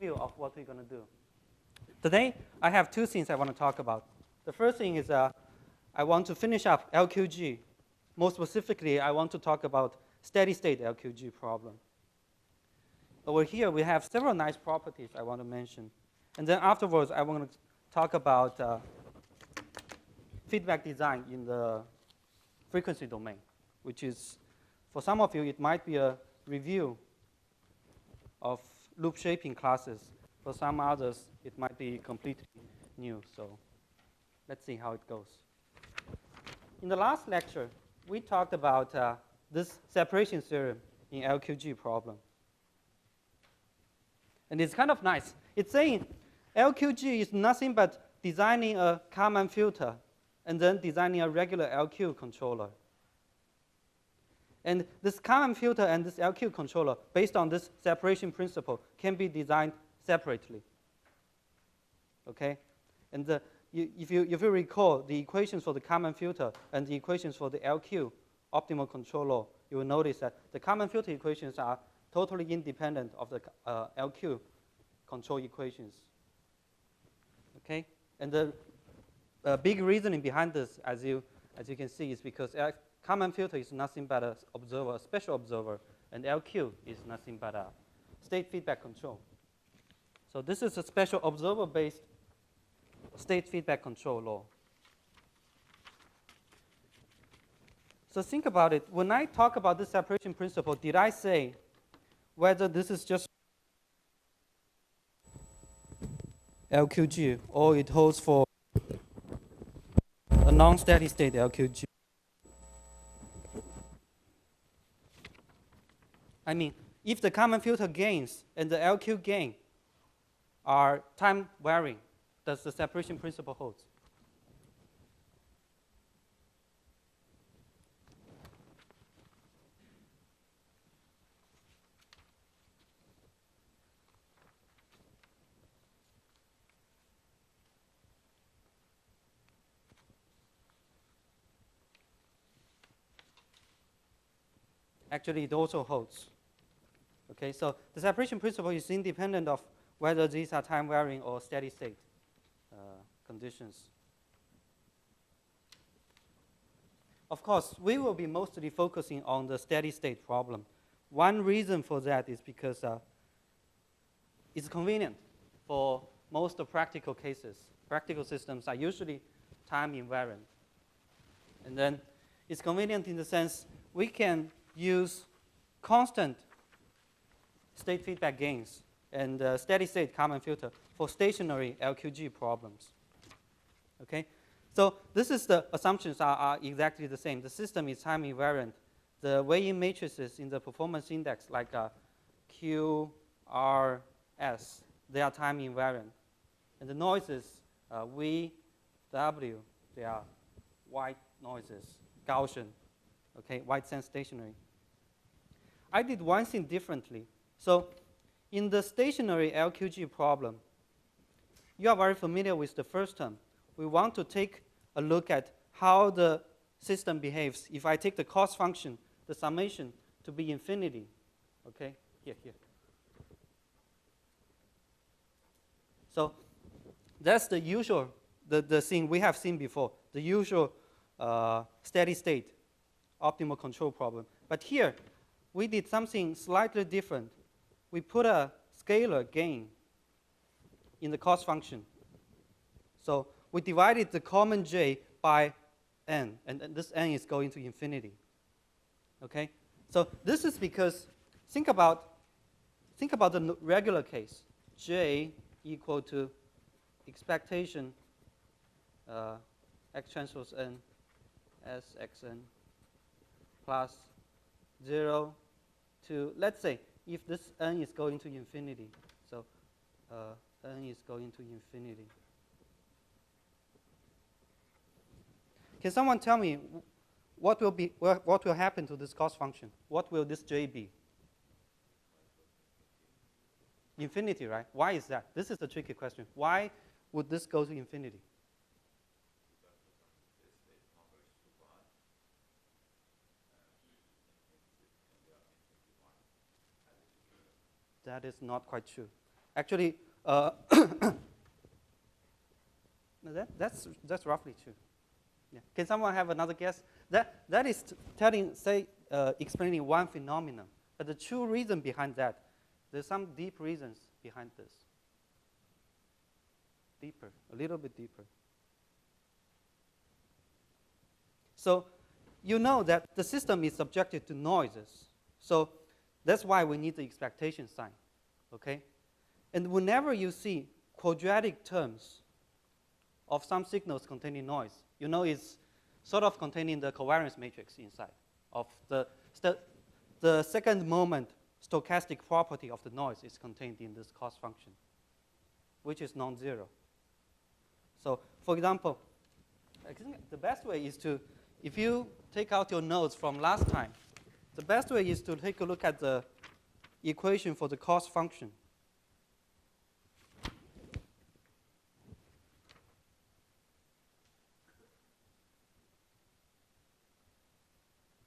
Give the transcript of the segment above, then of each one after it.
overview of what we're going to do. Today, I have two things I want to talk about. The first thing is I want to finish up LQG. More specifically, I want to talk about steady-state LQG problem. Over here, we have several nice properties I want to mention. And then afterwards, I want to talk about feedback design in the frequency domain, which is, for some of you, it might be a review of loop shaping classes. For some others, it might be completely new. So let's see how it goes. In the last lecture, we talked about this separation theorem in LQG problem. And it's kind of nice. It's saying LQG is nothing but designing a Kalman filter and then designing a regular LQ controller. And this Kalman filter and this LQ controller, based on this separation principle, can be designed separately. Okay? And if you recall the equations for the Kalman filter and the equations for the LQ optimal controller, you will notice that the Kalman filter equations are totally independent of the LQ control equations. Okay? And the big reasoning behind this, as you can see, is because Kalman filter is nothing but a observer, a special observer, and LQ is nothing but a state feedback control. So this is a special observer-based state feedback control law. So think about it. When I talk about this separation principle, did I say whether this is just LQG or it holds for a non-steady state LQG? I mean, if the Kalman filter gains and the LQ gain are time varying, does the separation principle hold? Actually, it also holds. Okay, so the separation principle is independent of whether these are time varying or steady state conditions. Of course, we will be mostly focusing on the steady state problem. One reason for that is because it's convenient for most practical cases. Practical systems are usually time invariant. And then it's convenient in the sense we can use constant state feedback gains and steady state Kalman filter for stationary LQG problems. Okay, so this is the assumptions are exactly the same. The system is time invariant. The weigh-in matrices in the performance index, like Q, R, S, they are time invariant. And the noises, V, W, they are white noises, Gaussian, okay, white sense stationary. I did one thing differently. So in the stationary LQG problem, you are very familiar with the first term. We want to take a look at how the system behaves if I take the cost function, the summation, to be infinity. Okay, here. So that's the usual, the thing we have seen before, the usual steady state optimal control problem. But here, we did something slightly different. We put a scalar gain in the cost function. So we divided the common j by n, and this n is going to infinity. Okay? So this is because, think about the regular case. J equal to expectation x transpose n s xn plus 0 to, let's say, if this n is going to infinity, so n is going to infinity. Can someone tell me what will happen to this cost function? What will this j be? Infinity, right? Why is that? This is the tricky question. Why would this go to infinity? That is not quite true. Actually, no, that's roughly true. Yeah. Can someone have another guess? That is explaining one phenomenon. But the true reason behind that, there's some deep reasons behind this. Deeper, a little bit deeper. So you know that the system is subjected to noises. So that's why we need the expectation sign, okay? And whenever you see quadratic terms of some signals containing noise, you know it's sort of containing the covariance matrix inside of the second moment stochastic property of the noise is contained in this cost function, which is non-zero. So for example, I think the best way is to, if you take out your notes from last time, the best way is to take a look at the equation for the cost function.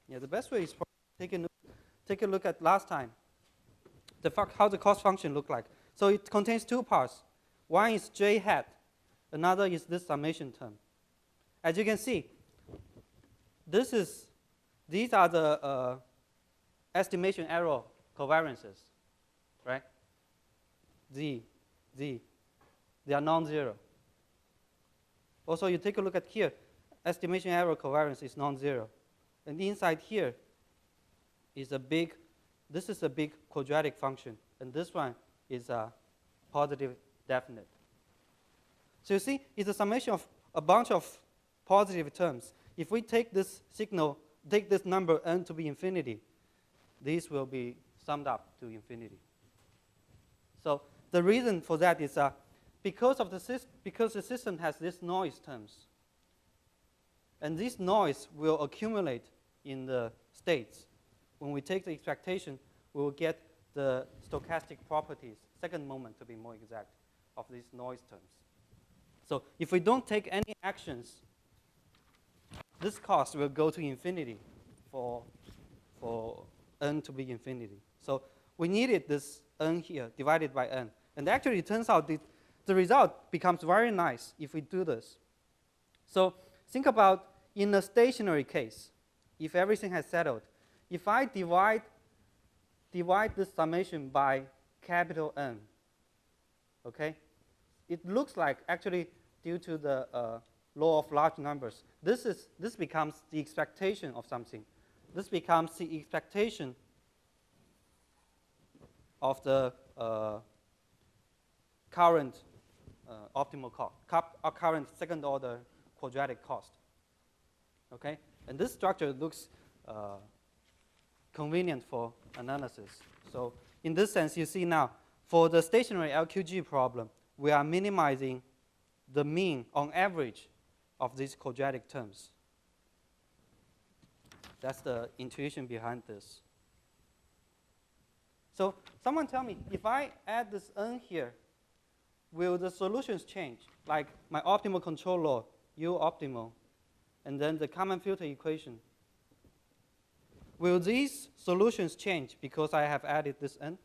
Yeah, the best way is take a look at last time, how the cost function looked like. So it contains two parts. One is j hat, another is this summation term. As you can see, these are the estimation error covariances, right? Z, they are non-zero. Also, you take a look at here, estimation error covariance is non-zero. And inside here is this is a big quadratic function, and this one is a positive definite. So you see, it's a summation of a bunch of positive terms. If we take this signal, take this number n to be infinity, these will be summed up to infinity. So the reason for that is because the system has these noise terms, and this noise will accumulate in the states. When we take the expectation, we will get the stochastic properties, second moment to be more exact, of these noise terms. So if we don't take any actions, this cost will go to infinity for n to be infinity. So we needed this n here divided by n. And actually it turns out the result becomes very nice if we do this. So think about in a stationary case, if everything has settled, if I divide this summation by capital N, okay, it looks like actually due to the law of large numbers, this becomes the expectation of something. This becomes the expectation of the current optimal cost, current second order quadratic cost. Okay, and this structure looks convenient for analysis. So in this sense, you see now, for the stationary LQG problem, we are minimizing the mean on average of these quadratic terms. That's the intuition behind this. So someone tell me, if I add this n here, will the solutions change? Like my optimal control law, U optimal, and then the common filter equation. Will these solutions change because I have added this n?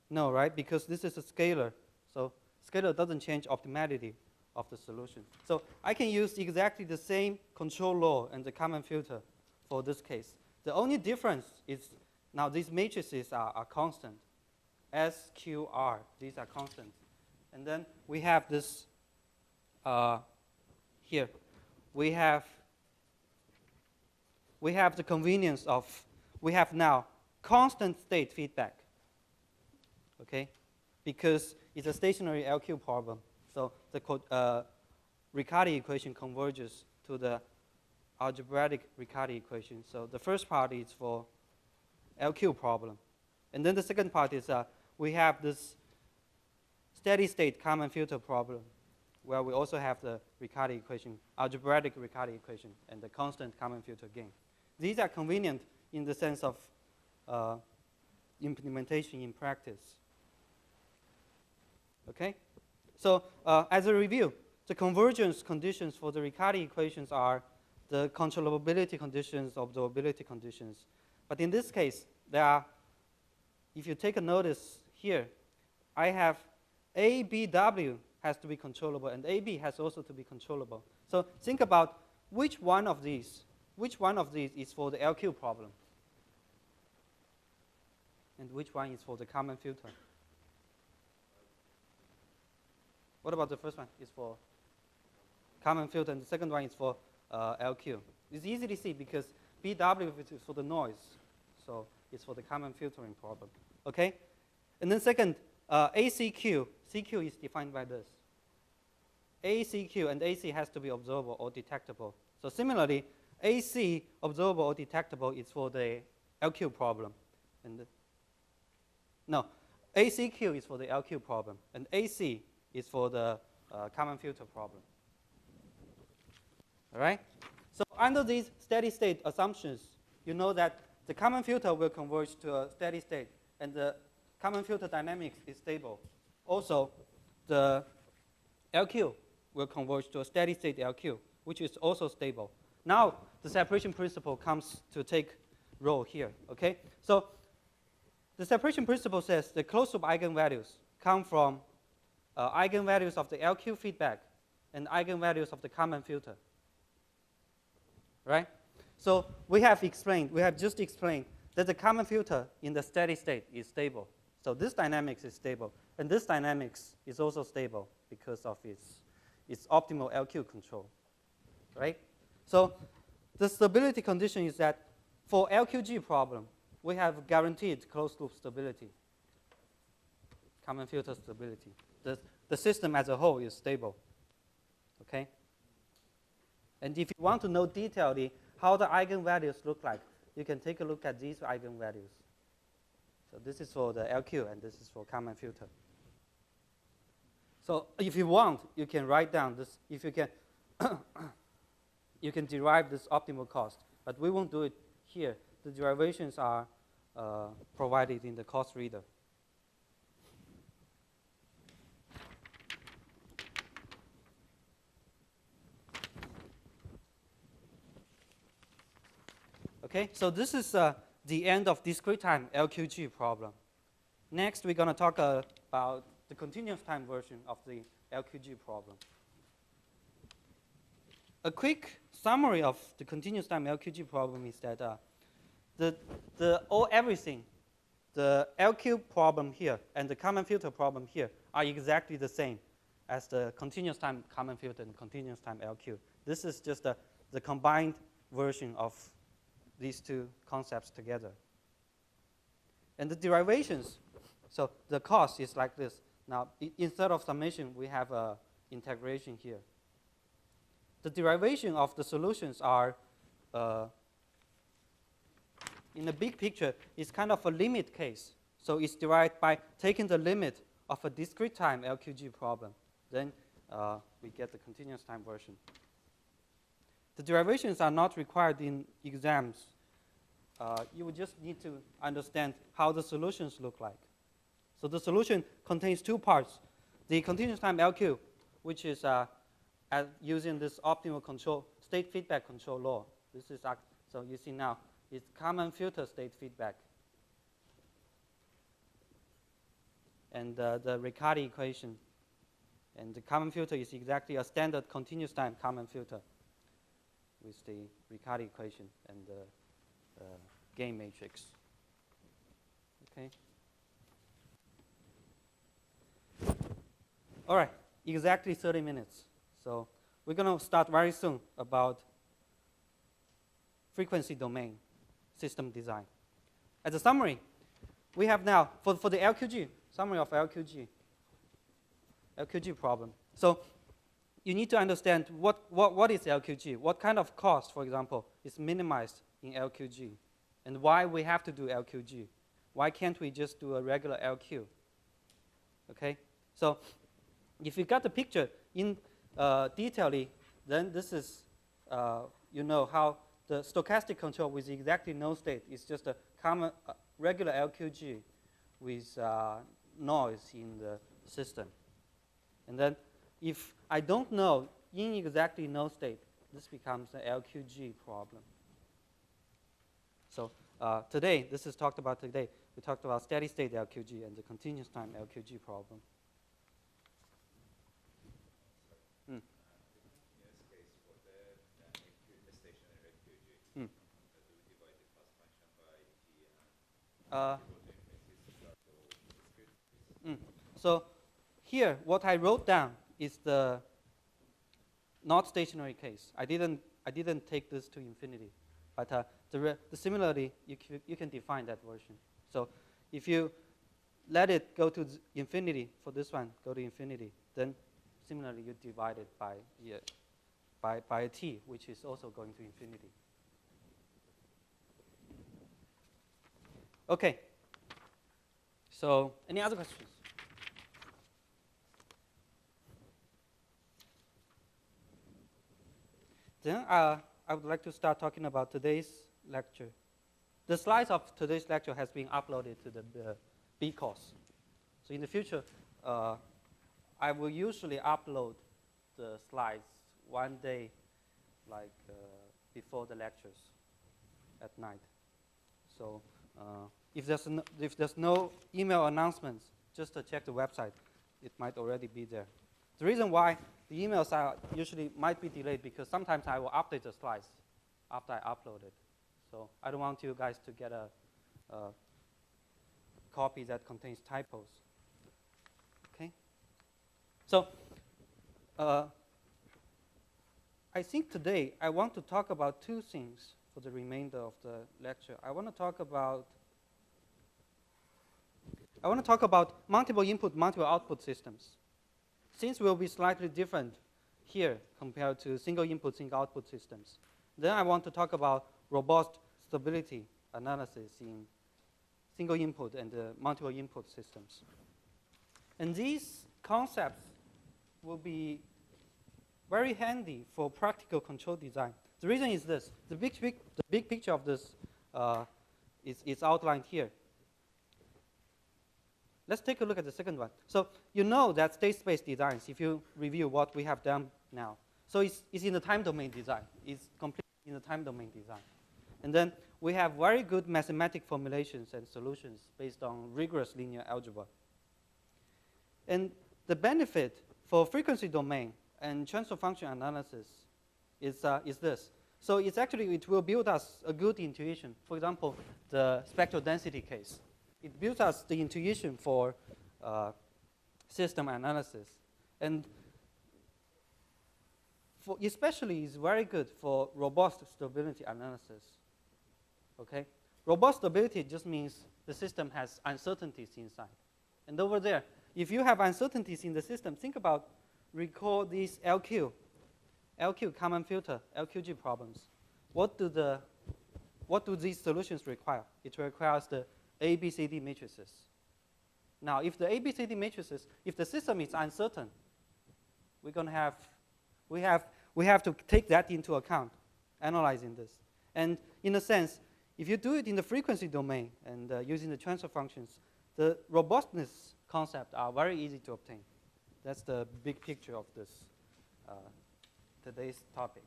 No, right? Because this is a scalar. So scalar doesn't change optimality of the solution. So I can use exactly the same control law and the common filter for this case. The only difference is now these matrices are constant. S, Q, R, these are constant. And then we have this here. We have the convenience of, we have now constant state feedback, okay? Because it's a stationary LQ problem. So the Riccati equation converges to the algebraic Riccati equation. So the first part is for LQ problem. And then the second part is we have this steady state common filter problem, where we also have the Riccati equation, algebraic Riccati equation, and the constant common filter gain. These are convenient in the sense of implementation in practice. Okay? So as a review, the convergence conditions for the Riccati equations are the controllability conditions, observability conditions. But in this case, there are, if you take a notice here, I have ABW has to be controllable, and AB has also to be controllable. So think about which one of these is for the LQ problem, and which one is for the common filter. What about the first one? Is for common filter, and the second one is for LQ. It's easy to see because BW is for the noise, so it's for the common filtering problem. Okay, and then second, ACQ. CQ is defined by this. ACQ, and AC has to be observable or detectable. So similarly, AC observable or detectable is for the LQ problem, and no, ACQ is for the LQ problem, and AC is for the common filter problem. All right? So under these steady state assumptions, you know that the common filter will converge to a steady state, and the common filter dynamics is stable. Also, the LQ will converge to a steady state LQ, which is also stable. Now, the separation principle comes to take role here. Okay? So the separation principle says the closed loop eigenvalues come from eigenvalues of the LQ feedback and eigenvalues of the common filter. Right? So we have just explained that the common filter in the steady state is stable. So this dynamics is stable, and this dynamics is also stable because of its optimal LQ control. Right? So the stability condition is that for LQG problem, we have guaranteed closed loop stability, common filter stability. The system as a whole is stable. Okay? And if you want to know detailedly how the eigenvalues look like, you can take a look at these eigenvalues. So this is for the LQ, and this is for common filter. So if you want, you can write down this. If you can, you can derive this optimal cost. But we won't do it here. The derivations are provided in the cost reader. Okay, so this is the end of discrete time LQG problem. Next, we're going to talk about the continuous time version of the LQG problem. A quick summary of the continuous time LQG problem is that everything, the LQ problem here and the common filter problem here are exactly the same as the continuous time common filter and continuous time LQ. This is just the combined version of these two concepts together. And the derivations, so the cost is like this. Now, instead of summation, we have integration here. The derivation of the solutions are, in the big picture, is kind of a limit case. So it's derived by taking the limit of a discrete time LQG problem. Then we get the continuous time version. The derivations are not required in exams. You would just need to understand how the solutions look like. So the solution contains two parts. The continuous time LQ, which is using this optimal control, state feedback control law. This is, so you see now, it's common filter state feedback. And the Riccardi equation. And the common filter is exactly a standard continuous time common filter with the Riccardi equation and the gain matrix. Okay. All right, exactly 30 minutes. So we're going to start very soon about frequency domain system design. As a summary, we have now, for the LQG, summary of LQG problem. So you need to understand what is LQG, what kind of cost, for example, is minimized in LQG, and why we have to do LQG. Why can't we just do a regular LQ? Okay, so if you got the picture in detailedly, then this is, you know, how the stochastic control with exactly no state is just a common regular LQG with noise in the system. And then if I don't know in exactly no state, this becomes an LQG problem. So today, this is talked about today, we talked about steady state LQG and the continuous time LQG problem. Mm. Continuous case for the stationary LQG, Mm. do we divide the cost function by t and Uh, go to infinity to start to discrete case? So here, what I wrote down is the not stationary case. I didn't take this to infinity, but similarly, you can define that version. So if you let it go to infinity for this one, go to infinity, then similarly you divide it by a t, which is also going to infinity. Okay. So any other questions? Then I would like to start talking about today's lecture. The slides of today's lecture has been uploaded to the B course. So in the future, I will usually upload the slides one day, like before the lectures at night. So if there's no email announcements, just check the website. It might already be there. The reason why the emails are usually might be delayed because sometimes I will update the slides after I upload it. So I don't want you guys to get a copy that contains typos. Okay? So I think today I want to talk about two things for the remainder of the lecture. I want to talk about multiple input, multiple output systems. Since we'll be slightly different here compared to single input, single output systems, then I want to talk about robust stability analysis in single input and multiple input systems. And these concepts will be very handy for practical control design. The reason is this. The big picture of this is outlined here. Let's take a look at the second one. So you know that state space designs, if you review what we have done now. So it's in the time domain design. It's completely in the time domain design. And then we have very good mathematic formulations and solutions based on rigorous linear algebra. And the benefit for frequency domain and transfer function analysis is this. So it's actually, it will build us a good intuition. For example, the spectral density case. It builds us the intuition for system analysis. And especially is very good for robust stability analysis. Okay? Robust stability just means the system has uncertainties inside. And over there, if you have uncertainties in the system, recall these LQ common filter, LQG problems. What do these solutions require? It requires the ABCD matrices. Now, if the ABCD matrices, if the system is uncertain, we have to take that into account, analyzing this. And in a sense, if you do it in the frequency domain and using the transfer functions, the robustness concepts are very easy to obtain. That's the big picture of this today's topic.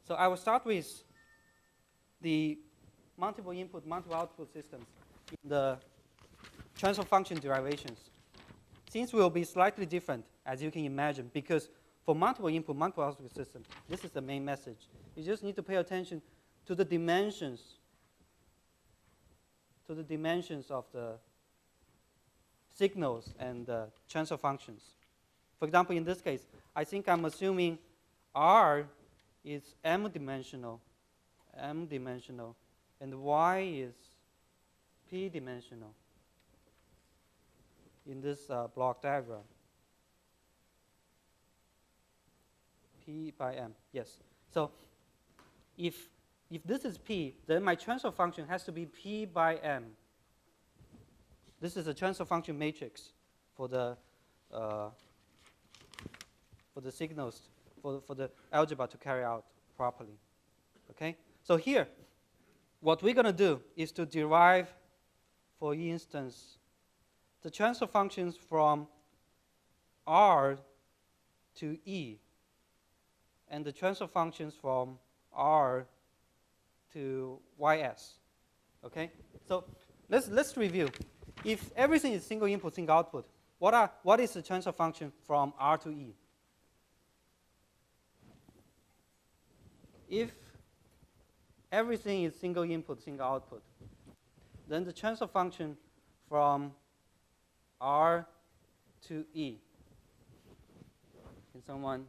So I will start with the multiple input, multiple output systems in the transfer function derivations. Since we will be slightly different, as you can imagine, because for multiple input, multiple output system, this is the main message. You just need to pay attention to the dimensions, of the signals and transfer functions. For example, in this case, I think I'm assuming R is m-dimensional, and Y is p-dimensional in this block diagram. P by m, yes. So if this is P, then my transfer function has to be P by M. This is a transfer function matrix for the signals, for the algebra to carry out properly. Okay? So here, what we're going to do is to derive, for instance, the transfer functions from R to E and the transfer functions from R to ys. Okay, so let's review. If everything is single input, single output, what is the transfer function from R to E? If everything is single input, single output, then the transfer function from R to E. Can someone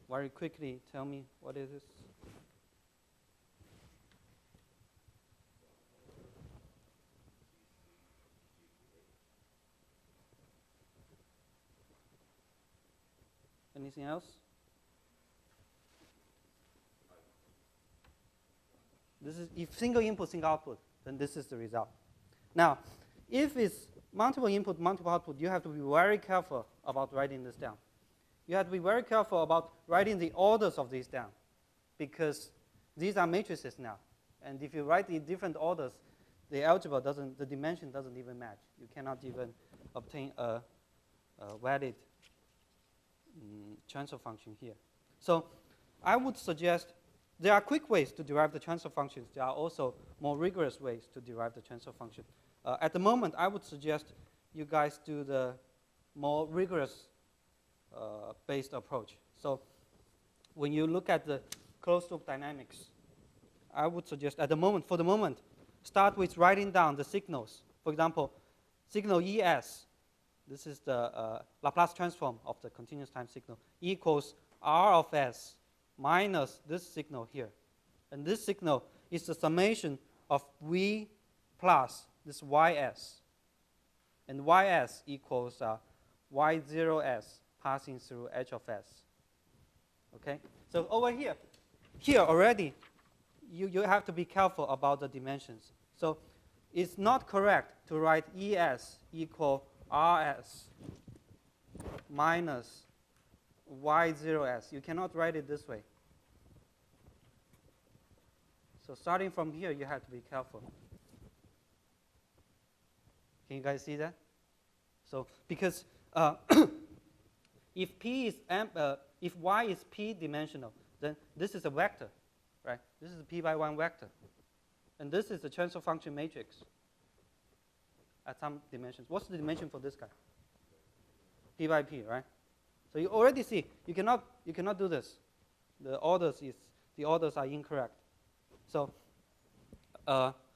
very quickly tell me what is this? Anything else? This is if single input, single output, then this is the result. Now, if it's multiple input, multiple output, you have to be very careful about writing this down. You have to be very careful about writing the orders of these down, because these are matrices now. And if you write the different orders, the algebra doesn't, the dimension doesn't even match. You cannot even obtain a valid transfer function here. So I would suggest there are quick ways to derive the transfer functions. There are also more rigorous ways to derive the transfer function. At the moment, I would suggest you guys do the more rigorous based approach. So when you look at the closed loop dynamics, I would suggest at the moment, for the moment, start with writing down the signals. For example, signal ES, this is the Laplace transform of the continuous time signal, equals R of S minus this signal here. And this signal is the summation of V plus this YS. And YS equals Y0S passing through H of S. Okay? So over here already, you have to be careful about the dimensions. So it's not correct to write ES equal RS minus Y0S. You cannot write it this way. So starting from here, you have to be careful. Can you guys see that? So because if if Y is P dimensional, then this is a vector, right? This is a P by 1 vector. And this is the transfer function matrix at some dimensions. What's the dimension for this guy? P by P, right? So you already see you cannot do this. The orders are incorrect. So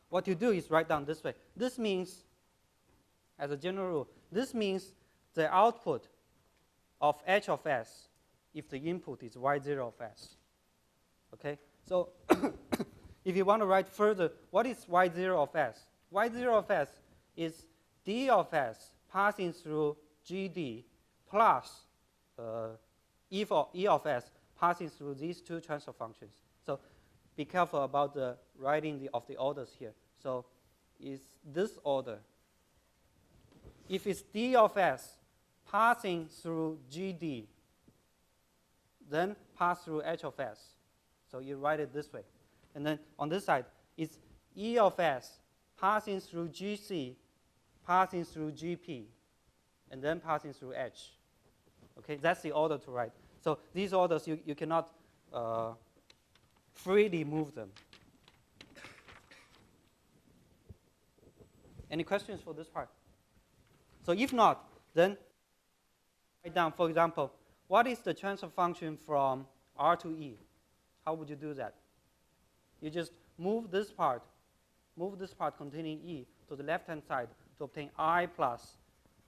what you do is write down this way. This means, as a general rule, this means the output of H of S if the input is Y0 of S. Okay? So if you want to write further, what is Y0 of S? Y0 of S is D of S passing through GD plus E of S passing through these two transfer functions. So be careful about the writing of the orders here. So is this order. If it's D of S passing through GD, then pass through H of S. So you write it this way. And then on this side, it's E of S passing through GC, passing through GP, and then passing through H. Okay, that's the order to write. So these orders, you cannot freely move them. Any questions for this part? So if not, then write down, for example, what is the transfer function from R to E? How would you do that? You just move this part containing E to the left-hand side to obtain I plus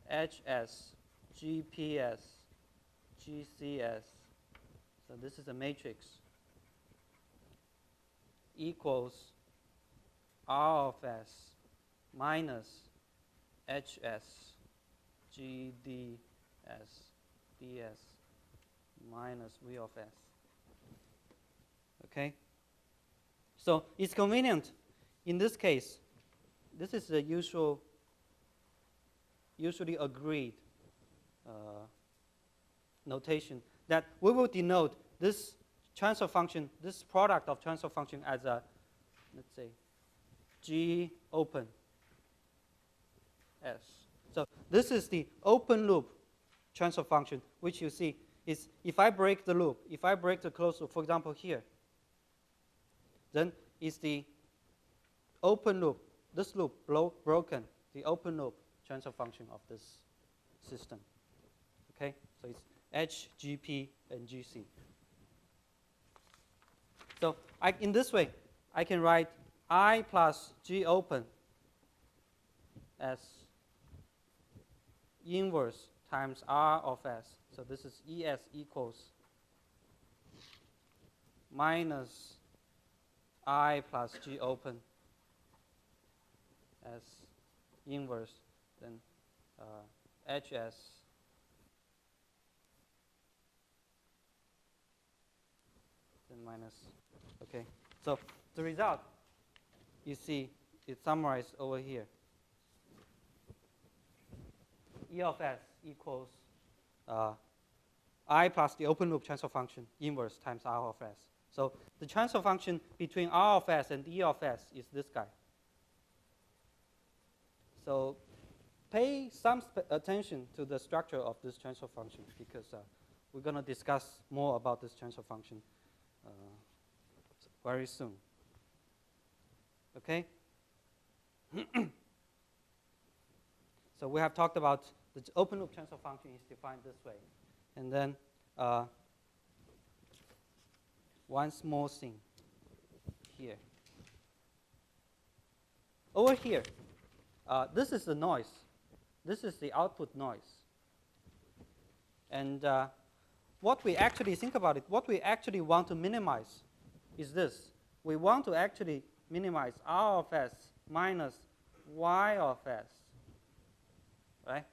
HS, GPS, GCS. So this is a matrix equals R of S minus HS, GDS, DS minus V of S. Okay? So it's convenient. In this case, this is the usually agreed notation that we will denote this transfer function, this product of transfer function as a, let's say, G open S. So this is the open loop transfer function, which you see is if I break the loop, if I break the closed loop, for example here, then is the open loop, this loop broken, the open loop transfer function of this system. Okay, so it's H, GP, and GC. So in this way, I can write I plus G open as inverse times R of S. So this is ES equals minus I plus G open as inverse, then HS then minus. Okay, so the result, you see, it's summarized over here. E of S equals I plus the open loop transfer function inverse times R of S. So the transfer function between R of S and E of S is this guy. So pay some attention to the structure of this transfer function, because we're going to discuss more about this transfer function very soon. Okay? So we have talked about the open loop transfer function is defined this way. And then one small thing here. Over here, this is the noise. This is the output noise. And what we actually think about it, what we actually want to minimize is this. We want to actually minimize R of S minus Y of S, right?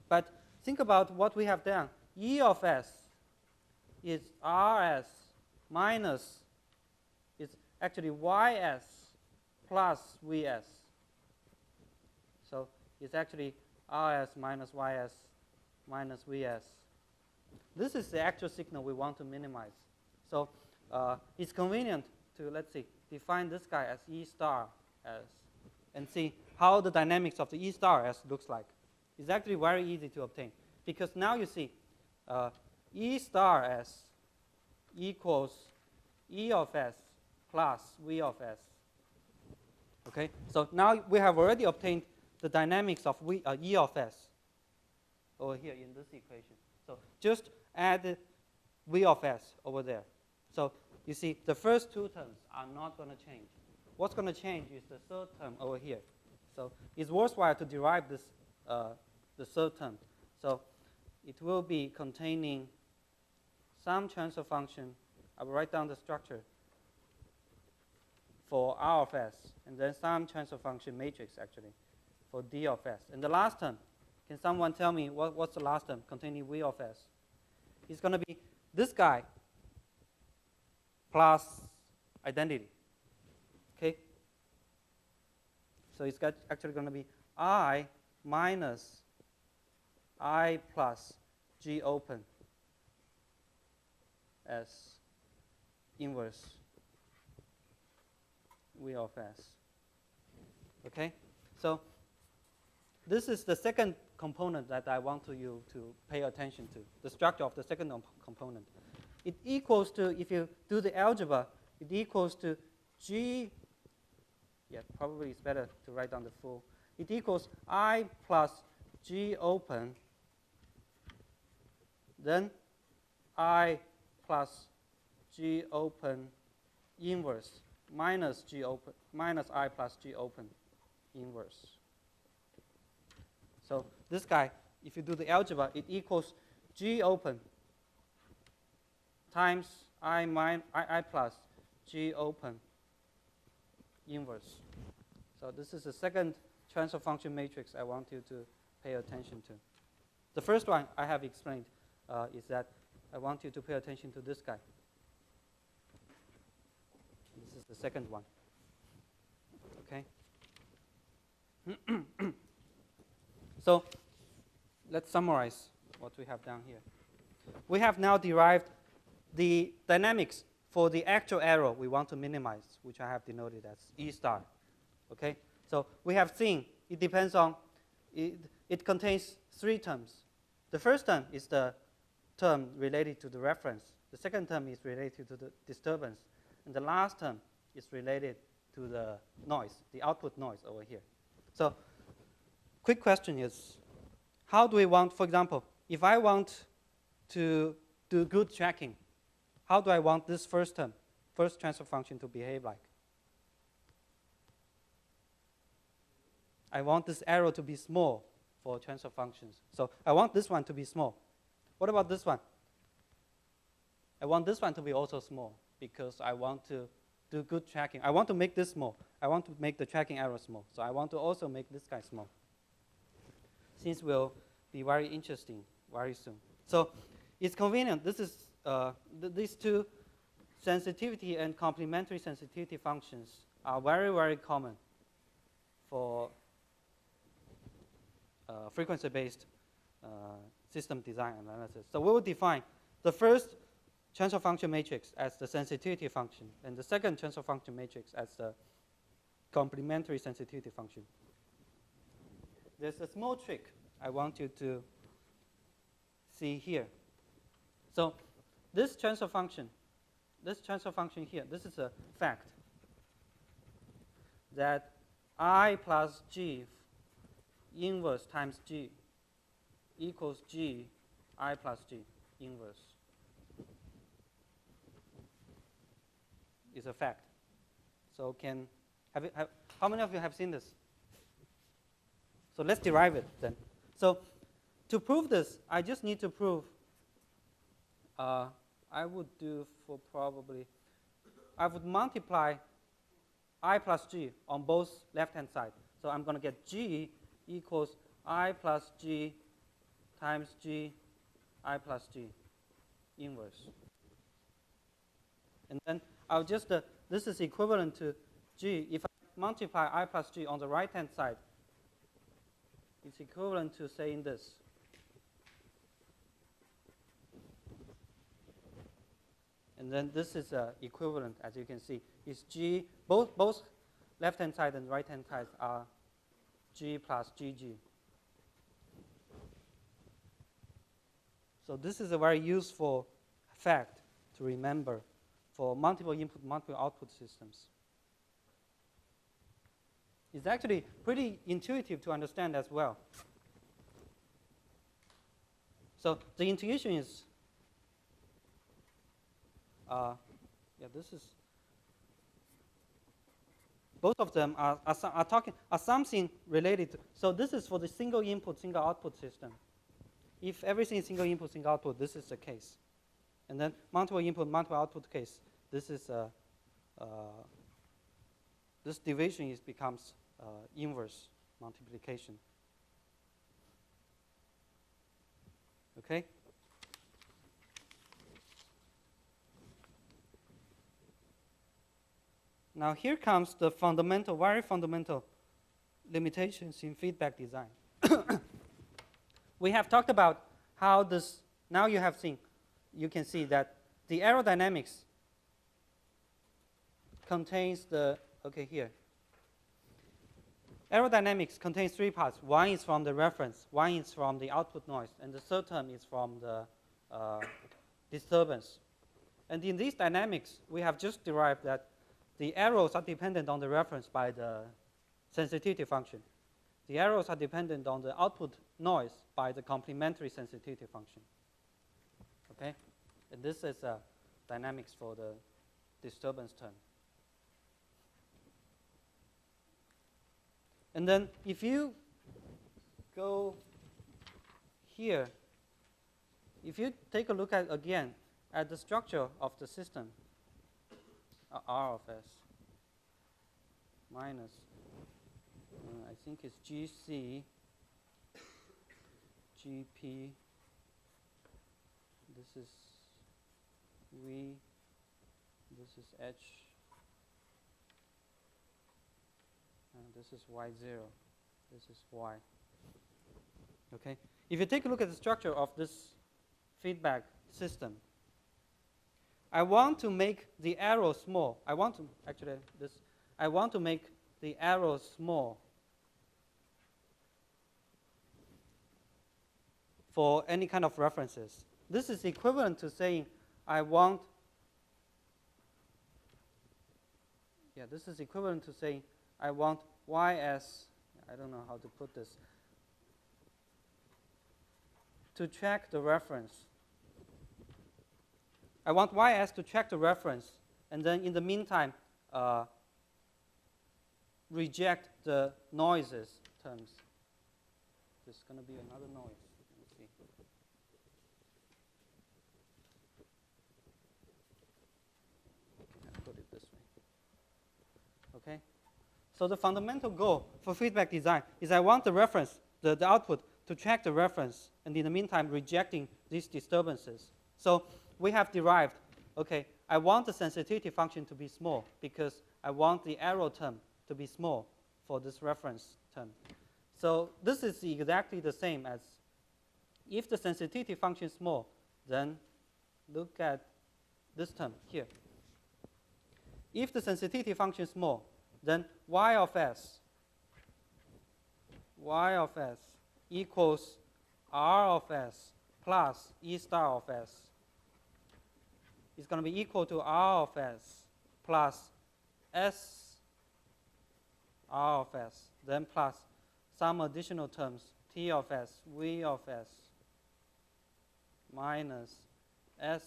But think about what we have done. E of S is RS minus, it's actually YS plus VS. So it's actually RS minus YS minus VS. This is the actual signal we want to minimize. So it's convenient to, let's see, define this guy as E star S and see how the dynamics of the E star S looks like. It's actually very easy to obtain, because now you see E star S equals E of S plus V of S. Okay, so now we have already obtained the dynamics of E of S over here in this equation. So just add V of S over there. So you see the first two terms are not going to change. What's going to change is the third term over here. So it's worthwhile to derive this, the third term. So it will be containing some transfer function. I will write down the structure for R of S, and then some transfer function matrix actually for D of S. And the last term, can someone tell me what's the last term containing V of S? It's going to be this guy plus identity. Okay? So it's actually going to be I minus I plus G open as inverse V of S. Okay? So this is the second component that I want you to pay attention to, the structure of the second component. It equals to, if you do the algebra, it equals to G, yeah, probably it's better to write down the full. It equals I plus G open, then I plus G open inverse minus G open, minus I plus G open inverse. So this guy, if you do the algebra, it equals G open times I plus G open inverse. So this is the second transfer function matrix I want you to pay attention to. The first one I have explained is that I want you to pay attention to this guy. This is the second one. Okay? So let's summarize what we have done here. We have now derived the dynamics for the actual error we want to minimize, which I have denoted as E star. Okay? So we have seen it depends on, it contains three terms. The first term is the term related to the reference. The second term is related to the disturbance. And the last term is related to the noise, the output noise over here. So quick question is, how do we want, for example, if I want to do good tracking, how do I want this first term, first transfer function to behave like? I want this arrow to be small for transfer functions. So I want this one to be small. What about this one? I want this one to be also small because I want to do good tracking. I want to make this small. I want to make the tracking arrow small. So I want to also make this guy small. Things will be very interesting very soon. So it's convenient. This is these two sensitivity and complementary sensitivity functions are very, very common for frequency-based system design analysis. So we will define the first transfer function matrix as the sensitivity function, and the second transfer function matrix as the complementary sensitivity function. There's a small trick I want you to see here. So this transfer function here, this is a fact that I plus G inverse times G equals G I plus G inverse is a fact. So how many of you have seen this? So let's derive it then. So to prove this, I just need to prove, I would multiply I plus G on both left-hand side. So I'm going to get G equals I plus G times G I plus G inverse. And then I'll just, this is equivalent to G. If I multiply I plus G on the right-hand side, it's equivalent to saying this. And then this is equivalent, as you can see, is G, both left-hand side and right-hand side are G plus GG. So this is a very useful fact to remember for multiple input, multiple output systems. It's actually pretty intuitive to understand as well. So the intuition is, this is, both of them are something related to, so this is for the single input, single output system. If everything is single input, single output, this is the case. And then multiple input, multiple output case, this is this division becomes inverse multiplication. Okay? Now here comes the fundamental, very fundamental limitations in feedback design. We have talked about how this, now you can see that the aerodynamics contains the, okay, here. Aerodynamics contains three parts. One is from the reference, one is from the output noise, and the third term is from the disturbance. And in these dynamics, we have just derived that the arrows are dependent on the reference by the sensitivity function. The arrows are dependent on the output noise by the complementary sensitivity function. Okay? And this is dynamics for the disturbance term. And then if you go here, if you take a look at, again, at the structure of the system, R of S minus, I think it's GC, GP, this is V, this is H, and this is Y0, this is Y. Okay? If you take a look at the structure of this feedback system, I want to make the arrow small. I want to make the arrow small for any kind of references. This is equivalent to saying I want yeah, this is equivalent to saying I want y as, I don't know how to put this, to check the reference. I want y as to check the reference, and then in the meantime, reject the noises terms. There's going to be another noise. Let me see. I'll put it this way. Okay? So the fundamental goal for feedback design is I want the reference, the output, to check the reference, and in the meantime rejecting these disturbances. So we have derived, okay, I want the sensitivity function to be small because I want the error term to be small for this reference term. So this is exactly the same as if the sensitivity function is small, then look at this term here. If the sensitivity function is small, then y of s equals r of s plus e star of s is going to be equal to r of s plus s r of s, then plus some additional terms, t of s, v of s, minus s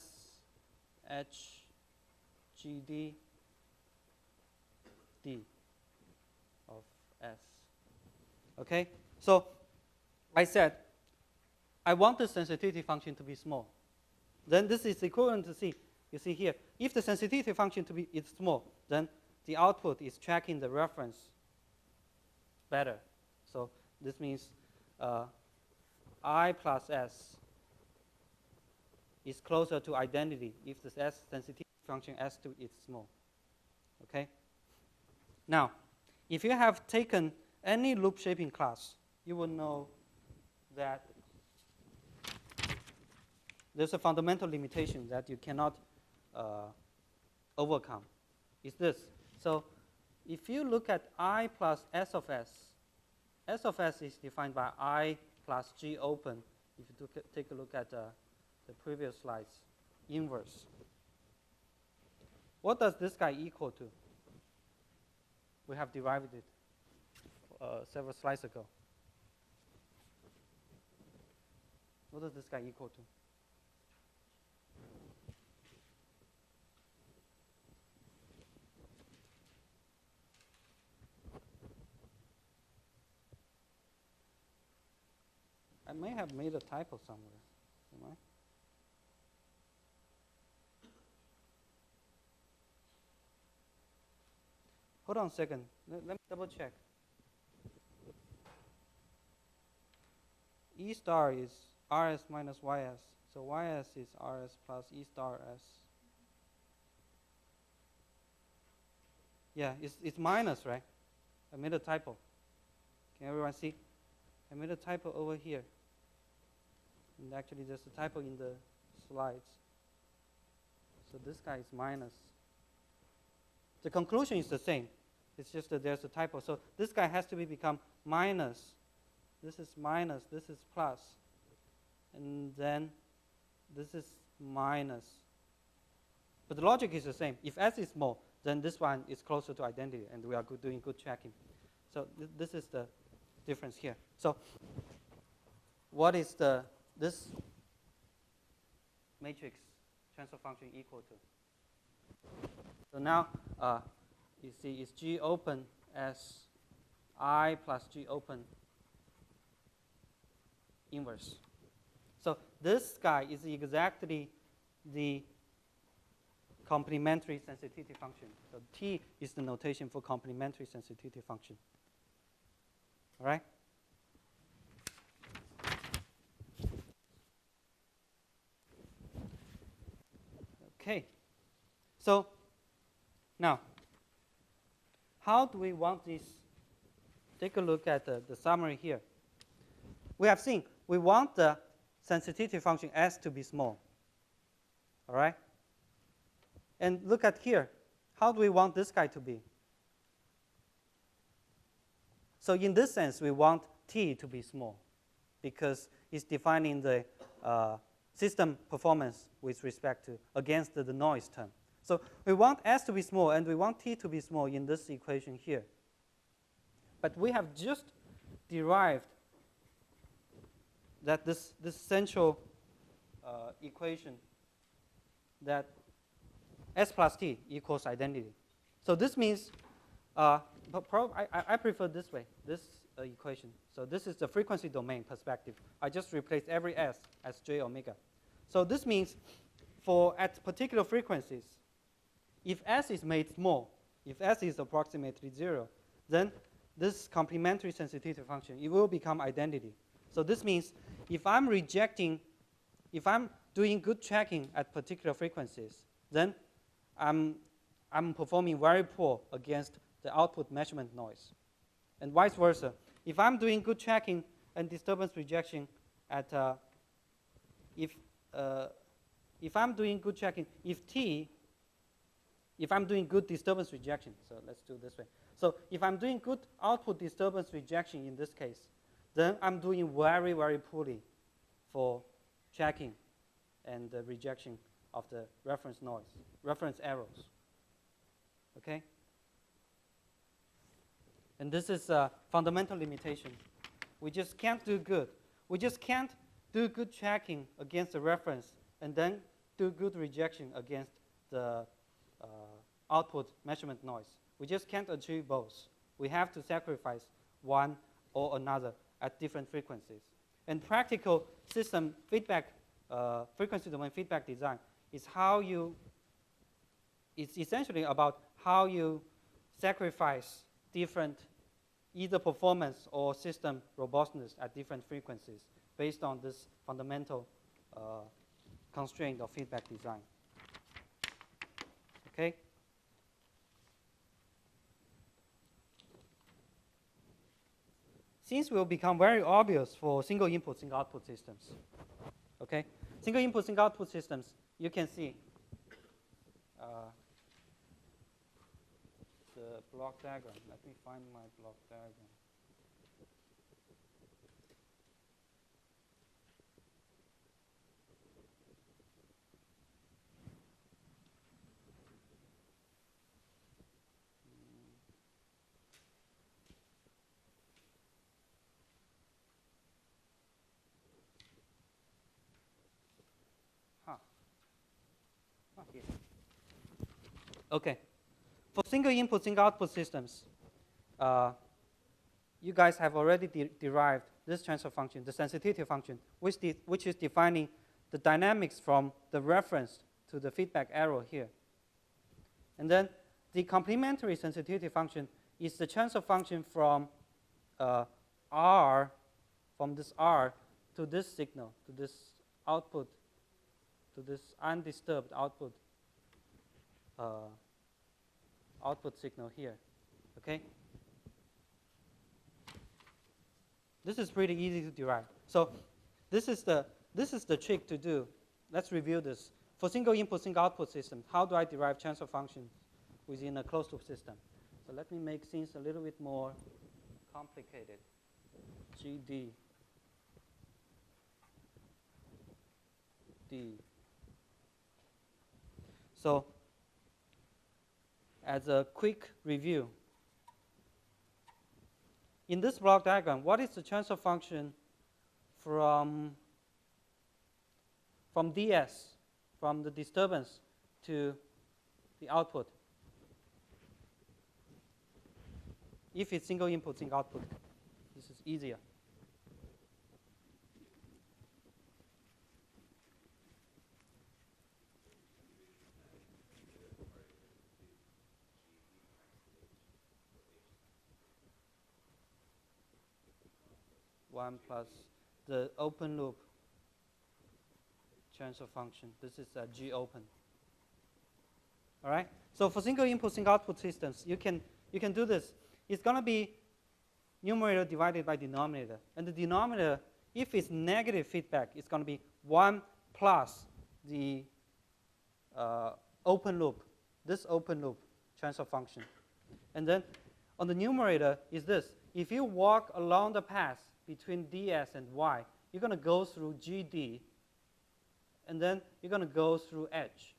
h g d d of s. Okay? So I said I want the sensitivity function to be small. Then this is equivalent to C. You see here, if the sensitivity function is small, then the output is tracking the reference better. So this means I plus S is closer to identity if the S sensitivity function S2 is small. Okay? Now, if you have taken any loop shaping class, you will know that there's a fundamental limitation that you cannot overcome. Is this. So if you look at I plus S of S is defined by I plus G open. If you take a look at the previous slides, inverse. What does this guy equal to? We have derived it several slides ago. What does this guy equal to? I may have made a typo somewhere. Am I? Hold on a second. Let me double check. E star is Rs minus Ys. So Ys is Rs plus E star S. Yeah, it's minus, right? I made a typo. Can everyone see? I made a typo over here. And actually, there's a typo in the slides. So this guy is minus. The conclusion is the same. It's just that there's a typo. So this guy has to become minus. This is minus. This is plus. And then this is minus. But the logic is the same. If S is small, then this one is closer to identity, and we are doing good checking. So this is the difference here. So what is this matrix transfer function equal to? So now you see it's G open as I plus G open inverse. So this guy is exactly the complementary sensitivity function. So T is the notation for complementary sensitivity function. All right? Okay. So now, how do we want this? Take a look at the summary here. We have seen we want the sensitivity function S to be small. All right? And look at here. How do we want this guy to be? So in this sense, we want T to be small because it's defining the system performance with respect to against the noise term. So we want S to be small, and we want T to be small in this equation here. But we have just derived that this central equation that S plus T equals identity. So this means, I prefer this way, this equation. So this is the frequency domain perspective. I just replace every S as j omega. So this means at particular frequencies, if S is made small, if S is approximately 0, then this complementary sensitivity function, it will become identity. So this means if I'm doing good tracking at particular frequencies, then I'm performing very poor against the output measurement noise. And vice versa. If I'm doing good tracking and disturbance rejection at, if I'm doing good tracking, if I'm doing good disturbance rejection, so let's do it this way. So if I'm doing good output disturbance rejection in this case, then I'm doing very, very poorly for tracking and the rejection of the reference noise, reference errors. Okay? And this is a fundamental limitation. We just can't do good. We just can't do good tracking against the reference and then do good rejection against the output measurement noise. We just can't achieve both. We have to sacrifice one or another at different frequencies. And practical system feedback, frequency domain feedback design is it's essentially about how you sacrifice different either performance or system robustness at different frequencies based on this fundamental constraint of feedback design. Okay? Since will become very obvious for single input, single output systems. Okay? Single input, single output systems, you can see the block diagram. Let me find my block diagram. Here. Okay. For single input, single output systems, you guys have already derived this transfer function, the sensitivity function, which is defining the dynamics from the reference to the feedback arrow here. And then the complementary sensitivity function is the transfer function from R, from this R to this signal, to this output, to this undisturbed output output signal here. Okay? This is pretty easy to derive. So this is the trick to do. Let's review this. For single input, single output systems, how do I derive transfer functions within a closed loop system? So let me make things a little bit more complicated. GD D. So as a quick review, in this block diagram, what is the transfer function from DS, from the disturbance to the output? If it's single input, single output, this is easier. One plus the open loop transfer function. This is a G open. All right. So for single input, single output systems, you can do this. It's going to be numerator divided by denominator, and the denominator, if it's negative feedback, it's going to be 1 plus the open loop, this open loop transfer function, and then on the numerator is this. If you walk along the path between DS and Y, you're going to go through GD, and then you're going to go through H.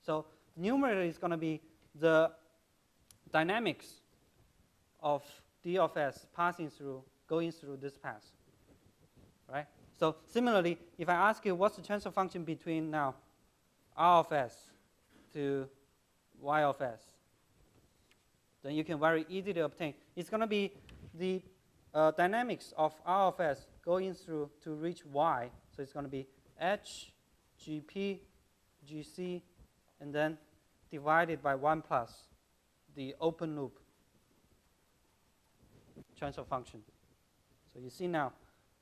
So numerator is going to be the dynamics of d of s passing through, going through this path, right? So similarly, if I ask you what's the transfer function between now r of s to y of s, then you can very easily obtain. It's going to be the dynamics of r of s going through to reach y. So it's going to be h, gp, gc, and then divided by 1 plus the open loop transfer function. So you see now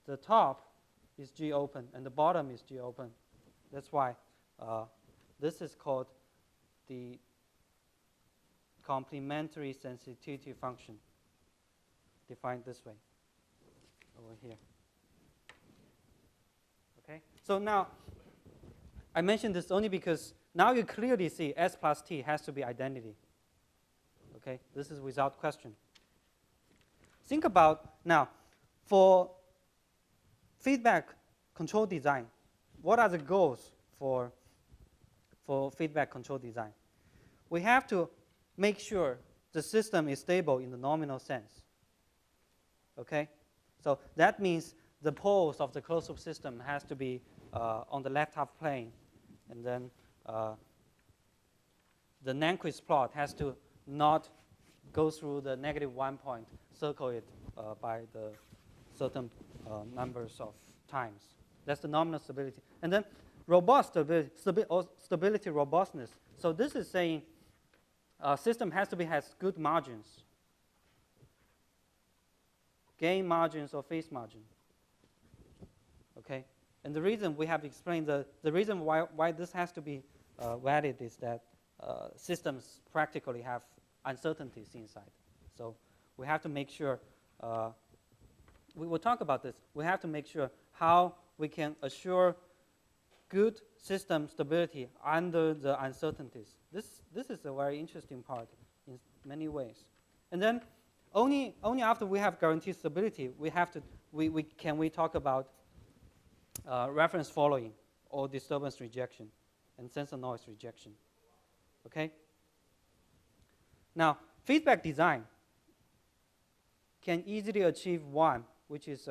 the top is G open and the bottom is G open. That's why this is called the complementary sensitivity function, defined this way over here. Okay, so now I mentioned this only because now you clearly see S plus T has to be identity. Okay, this is without question. Think about now, for feedback control design, what are the goals for feedback control design? We have to make sure the system is stable in the nominal sense. Okay, so that means the poles of the closed loop system has to be on the left half plane, and then the Nyquist plot has to not go through the -1 point, circle it by the certain numbers of times. That's the nominal stability. And then robust stability robustness. So this is saying system has good margins, gain margins or phase margin. Okay, and the reason we have explained the reason why this has to be valid is that systems practically have uncertainties inside. So we have to make sure, we will talk about this, we have to make sure how we can assure good system stability under the uncertainties. This is a very interesting part in many ways. And then only after we have guaranteed stability, can we talk about reference following or disturbance rejection and sensor noise rejection. Okay? Now, feedback design can easily achieve one, which is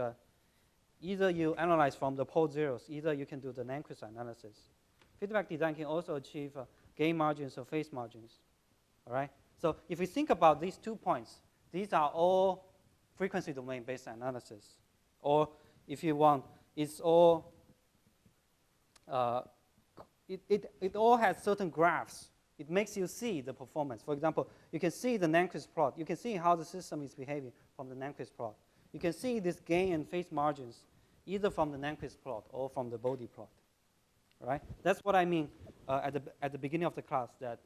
either you analyze from the pole zeros, either you can do the Nyquist analysis. Feedback design can also achieve gain margins or phase margins. All right? So if we think about these 2 points, these are all frequency domain based analysis. Or if you want, it's all, it all has certain graphs. It makes you see the performance. For example, you can see the Nyquist plot. You can see how the system is behaving from the Nyquist plot. You can see this gain and phase margins either from the Nyquist plot or from the Bode plot. All right? That's what I mean at the beginning of the class, that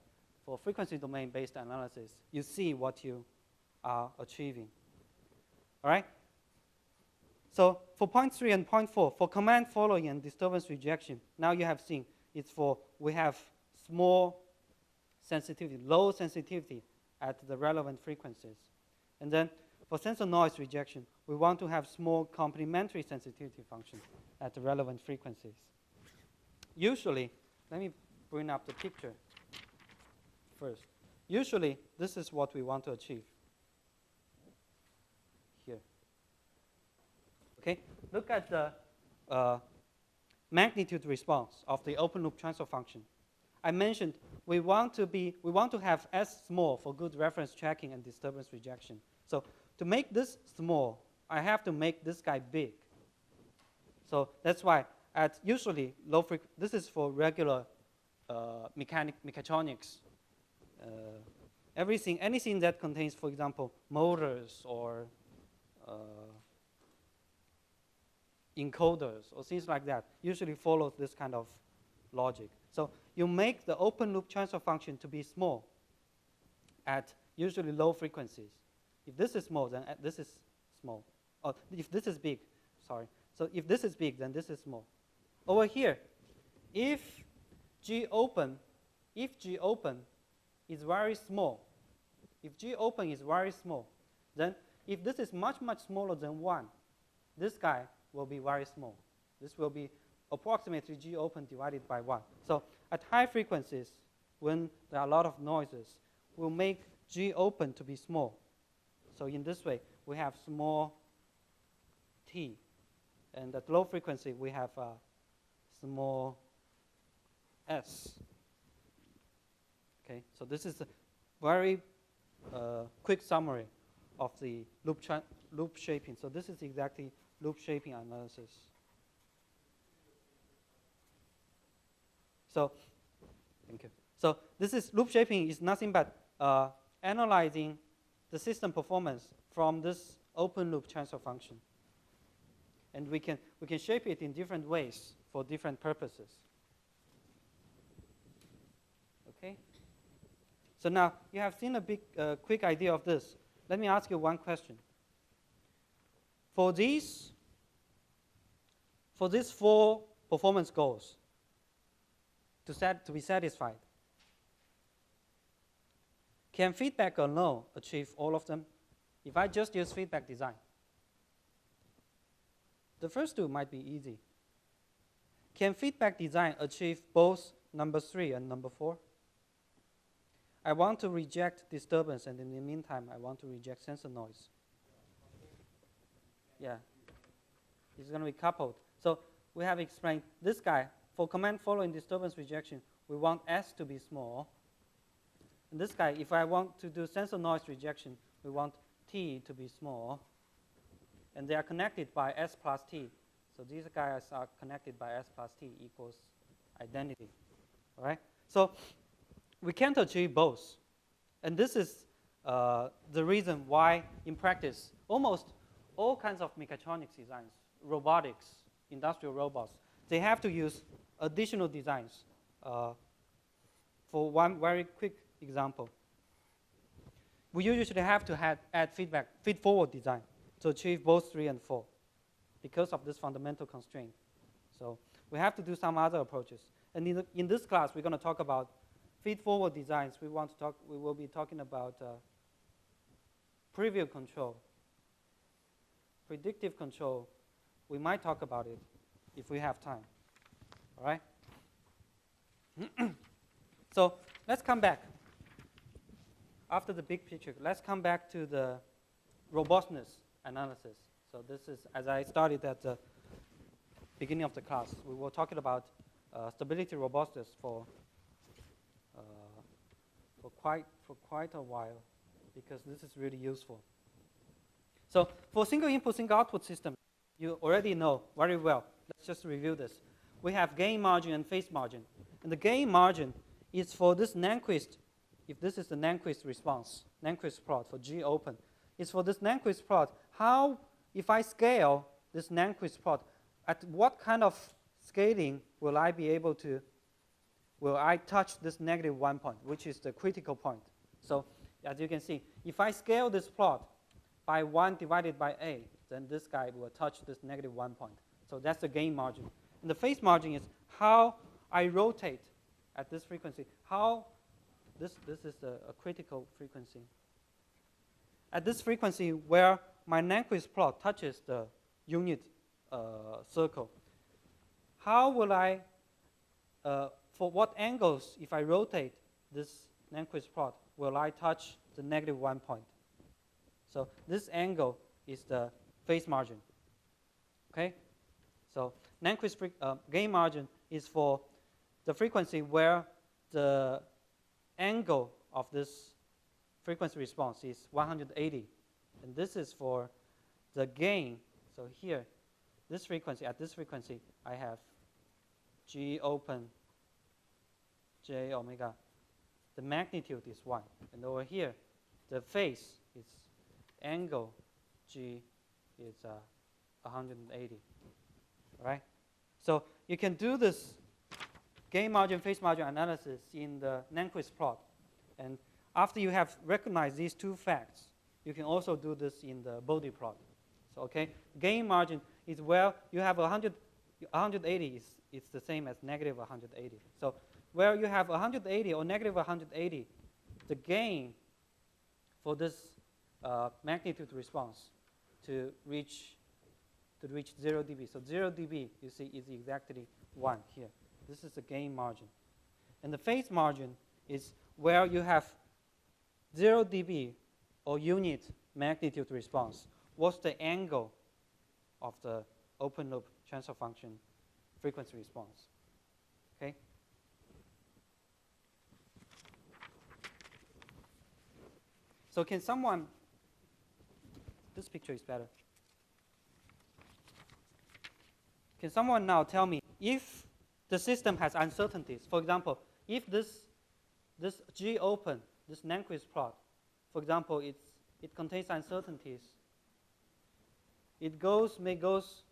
for frequency domain based analysis, you see what you are achieving. All right? So for point 3 and point 4, for command following and disturbance rejection, now you have seen it's for, we have small sensitivity, low sensitivity at the relevant frequencies. And then for sensor noise rejection, we want to have small complementary sensitivity function at the relevant frequencies. Usually, let me bring up the picture first. Usually, this is what we want to achieve here. Okay, look at the magnitude response of the open loop transfer function. I mentioned we want to have S small for good reference tracking and disturbance rejection. So to make this small, I have to make this guy big. So that's why at usually low frequency, this is for regular mechatronics. Anything that contains, for example, motors or encoders or things like that, usually follows this kind of logic. So you make the open loop transfer function to be small at usually low frequencies. If this is small, then this is small. Or if this is big, sorry. So if this is big, then this is small. Over here, if G open is very small, then if this is much, much smaller than 1, this guy will be very small. This will be approximately G open divided by 1. So at high frequencies, when there are a lot of noises, will make G open to be small. So in this way, we have small t. And at low frequency, we have small s. Okay, so this is a very quick summary of the loop shaping. So this is exactly loop shaping analysis. So, thank you. So this is loop shaping is nothing but analyzing the system performance from this open loop transfer function. And we can shape it in different ways for different purposes. Okay? So now you have seen a big, quick idea of this. Let me ask you one question. For these 4 performance goals to be satisfied, can feedback alone achieve all of them? If I just use feedback design, the first 2 might be easy. Can feedback design achieve both number 3 and number 4? I want to reject disturbance, and in the meantime, I want to reject sensor noise. Yeah, it's going to be coupled. So we have explained this guy, for command following disturbance rejection, we want S to be small. And this guy, if I want to do sensor noise rejection, we want T to be small. And they are connected by S plus T. So these guys are connected by S plus T equals identity. All right? So we can't achieve both. And this is the reason why, in practice, almost all kinds of mechatronics designs, robotics, industrial robots, they have to use additional designs. For one very quick example, we usually have to add feed-forward design to achieve both 3 and 4 because of this fundamental constraint. So we have to do some other approaches. And in this class, we're going to talk about feed-forward designs. We will be talking about preview control, predictive control. We might talk about it if we have time. All right? So let's come back. After the big picture, let's come back to the robustness analysis. So this is, as I started at the beginning of the class, we were talking about stability robustness for quite a while, because this is really useful. So for single input, single output system, you already know very well. Let's just review this. We have gain margin and phase margin. And the gain margin is for this Nyquist, if this is the Nyquist response, Nyquist plot for G open, it's for this Nyquist plot. How, if I scale this Nyquist plot, at what kind of scaling will I be able to, will I touch this -1 point, which is the critical point? So as you can see, if I scale this plot by 1 divided by A, then this guy will touch this -1 point. So that's the gain margin. And the phase margin is how I rotate at this frequency. How this is a critical frequency. At this frequency where my Nyquist plot touches the unit circle, how will I, for what angles, if I rotate this Nyquist plot, will I touch the -1 point? So this angle is the phase margin. Okay? So Nyquist gain margin is for the frequency where the angle of this frequency response is 180. And this is for the gain. So here, this frequency, at this frequency, I have G open, J omega. The magnitude is 1. And over here, the phase is angle G is 180. All right? So you can do this gain margin, phase margin analysis in the Nyquist plot. And after you have recognized these 2 facts, you can also do this in the Bode plot. So, okay, gain margin is where you have 180 is the same as -180. So where you have 180 or -180, the gain for this magnitude response to reach 0 dB. So 0 dB, you see, is exactly 1 here. This is the gain margin. And the phase margin is where you have 0 dB or unit magnitude response. What's the angle of the open loop transfer function frequency response? Okay. So can someone, this picture is better. Can someone now tell me if the system has uncertainties? For example, if this G open, this Nyquist plot, for example, it contains uncertainties. It may goes,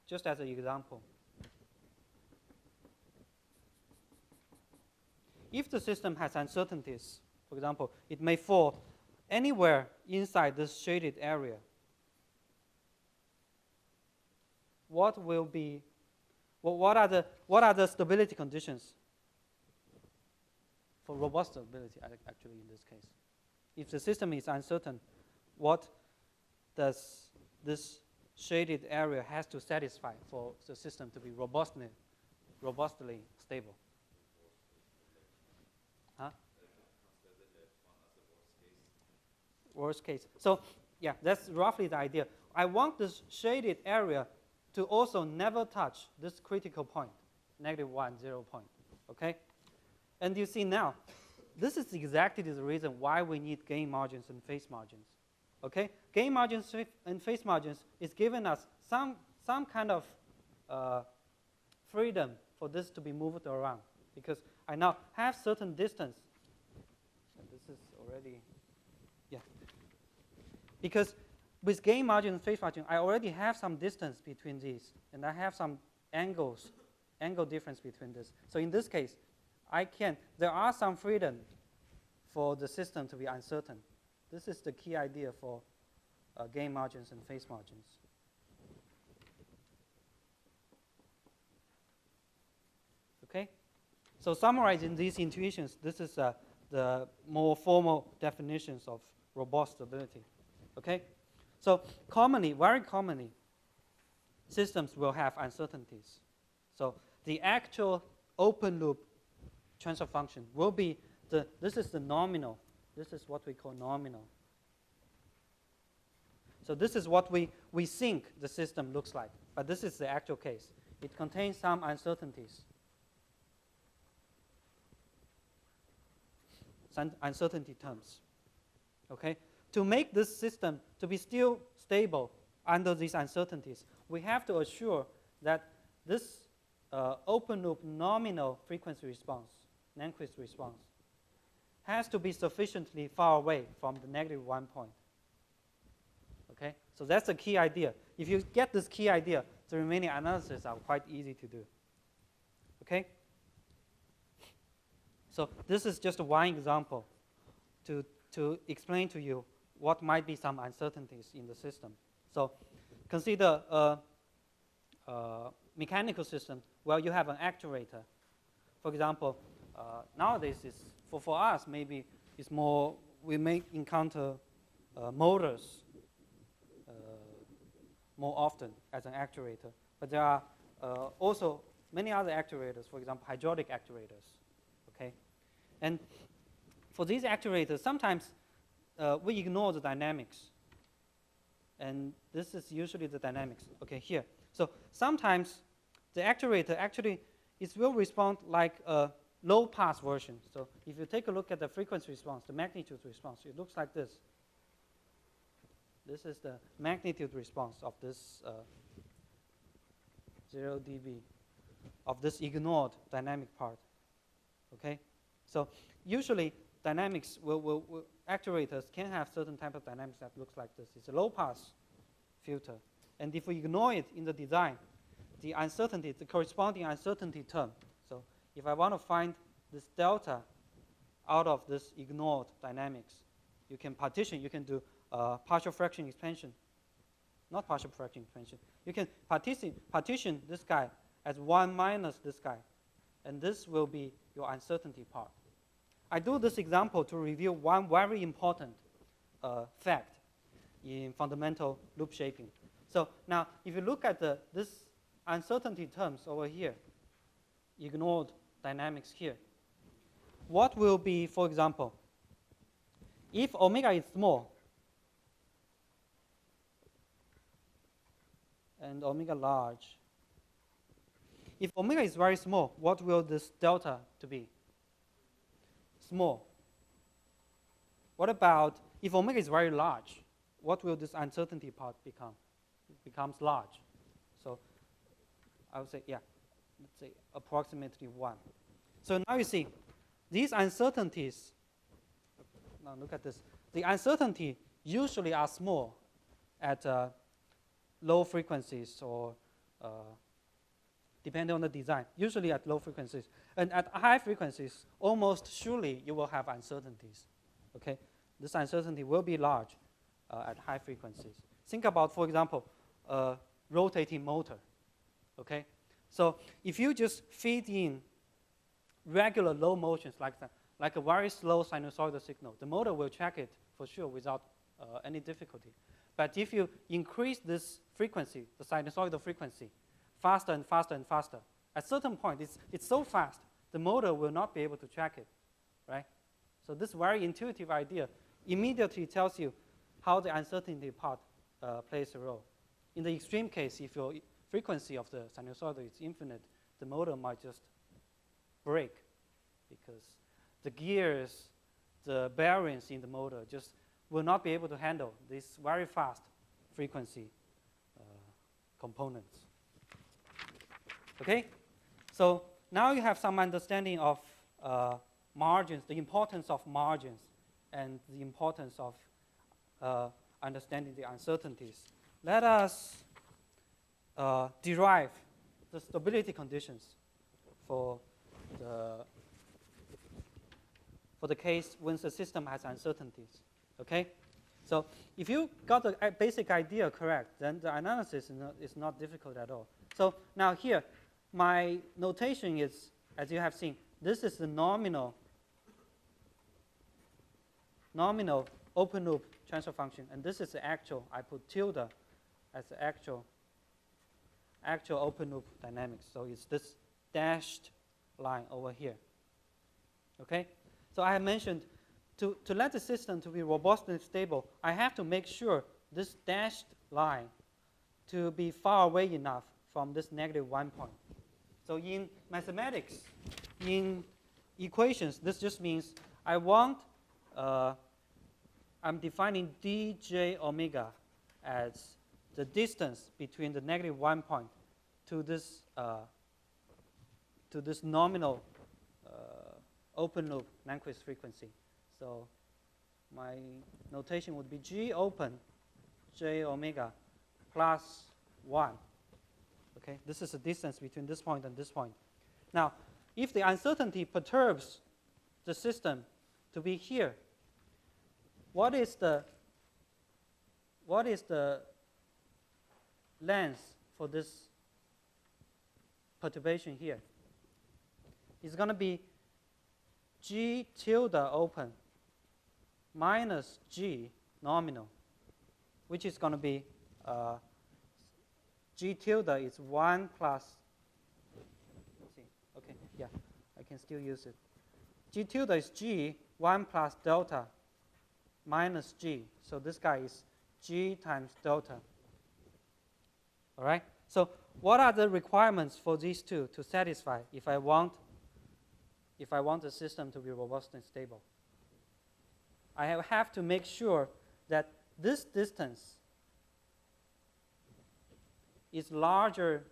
just as an example. If the system has uncertainties, for example, it may fall anywhere inside this shaded area. What are the stability conditions for robust stability, actually, in this case? If the system is uncertain, what does this shaded area has to satisfy for the system to be robustly stable? Huh? Worst case. So yeah, that's roughly the idea. I want this shaded area to also never touch this critical point, -1, 0 point, okay? And you see now, this is exactly the reason why we need gain margins and phase margins, okay? Gain margins and phase margins is giving us some kind of freedom for this to be moved around, because I now have certain distance. And this is already, yeah. Because with gain margin and phase margin, I already have some distance between these, and I have some angle difference between this. So in this case, there are some freedom for the system to be uncertain. This is the key idea for gain margins and phase margins. Okay? So summarizing these intuitions, this is the more formal definitions of robust stability. Okay? So commonly, very commonly, systems will have uncertainties. So the actual open loop transfer function will be this is the nominal. This is what we call nominal. So this is what we think the system looks like. But this is the actual case. It contains some uncertainties. Some uncertainty terms. Okay? To make this system to be still stable under these uncertainties, we have to assure that this open loop nominal frequency response, Nyquist response, has to be sufficiently far away from the -1 point. Okay? So that's the key idea. If you get this key idea, the remaining analysis are quite easy to do. Okay? So this is just one example to explain to you what might be some uncertainties in the system. So consider a mechanical system where you have an actuator. For example, nowadays, for us, maybe it's more, we may encounter motors more often as an actuator. But there are also many other actuators, for example, hydraulic actuators. Okay? And for these actuators, sometimes we ignore the dynamics. And this is usually the dynamics. Okay, here. So sometimes the actuator actually will respond like a low-pass version. So if you take a look at the frequency response, the magnitude response, it looks like this. This is the magnitude response of this 0 dB, of this ignored dynamic part. Okay? So usually dynamics actuators can have certain type of dynamics that looks like this. It's a low-pass filter. And if we ignore it in the design, the uncertainty, the corresponding uncertainty term. So if I want to find this delta out of this ignored dynamics, you can partition, you can do partial fraction expansion. Not partial fraction expansion. You can partition this guy as 1 minus this guy. And this will be your uncertainty part. I do this example to review one very important fact in fundamental loop shaping. So now, if you look at this uncertainty terms over here, ignored dynamics here, what will be, for example, if omega is small and omega large, if omega is very small, what will this delta to be? Small. What about if omega is very large? What will this uncertainty part become? It becomes large. So I would say, yeah, let's say approximately 1. So now you see, these uncertainties, now look at this. The uncertainty usually are small at low frequencies or depending on the design, usually at low frequencies. And at high frequencies, almost surely you will have uncertainties. Okay? This uncertainty will be large at high frequencies. Think about, for example, a rotating motor. Okay? So if you just feed in regular low motions like that, like a very slow sinusoidal signal, the motor will check it for sure without any difficulty. But if you increase this frequency, the sinusoidal frequency, faster and faster and faster, at a certain point, it's so fast, the motor will not be able to track it, right? So this very intuitive idea immediately tells you how the uncertainty part plays a role. In the extreme case, if your frequency of the sinusoidal is infinite, the motor might just break because the gears, the bearings in the motor just will not be able to handle these very fast frequency components. Okay? So now you have some understanding of margins, the importance of margins, and the importance of understanding the uncertainties. Let us derive the stability conditions for the case when the system has uncertainties. Okay? So if you got the basic idea correct, then the analysis is not difficult at all. So now here, my notation is, as you have seen, this is the nominal open loop transfer function, and this is the actual. I put tilde as the actual open loop dynamics. So it's this dashed line over here. Okay? So I have mentioned to let the system to be robust and stable, I have to make sure this dashed line to be far away enough from this -1 point. So in mathematics, in equations, this just means I want, I'm defining dj omega as the distance between the -1 point to this nominal open loop Nyquist frequency. So my notation would be G open j omega plus 1. Okay, this is the distance between this point and this point. Now, if the uncertainty perturbs the system to be here, what is the length for this perturbation here? It's going to be G tilde open minus G nominal, which is going to be G tilde is 1 plus, let's see, okay, yeah, I can still use it. G tilde is G, 1 plus delta minus G. So this guy is G times delta. All right? So what are the requirements for these two to satisfy if I want the system to be robust and stable? I have to make sure that this distance is larger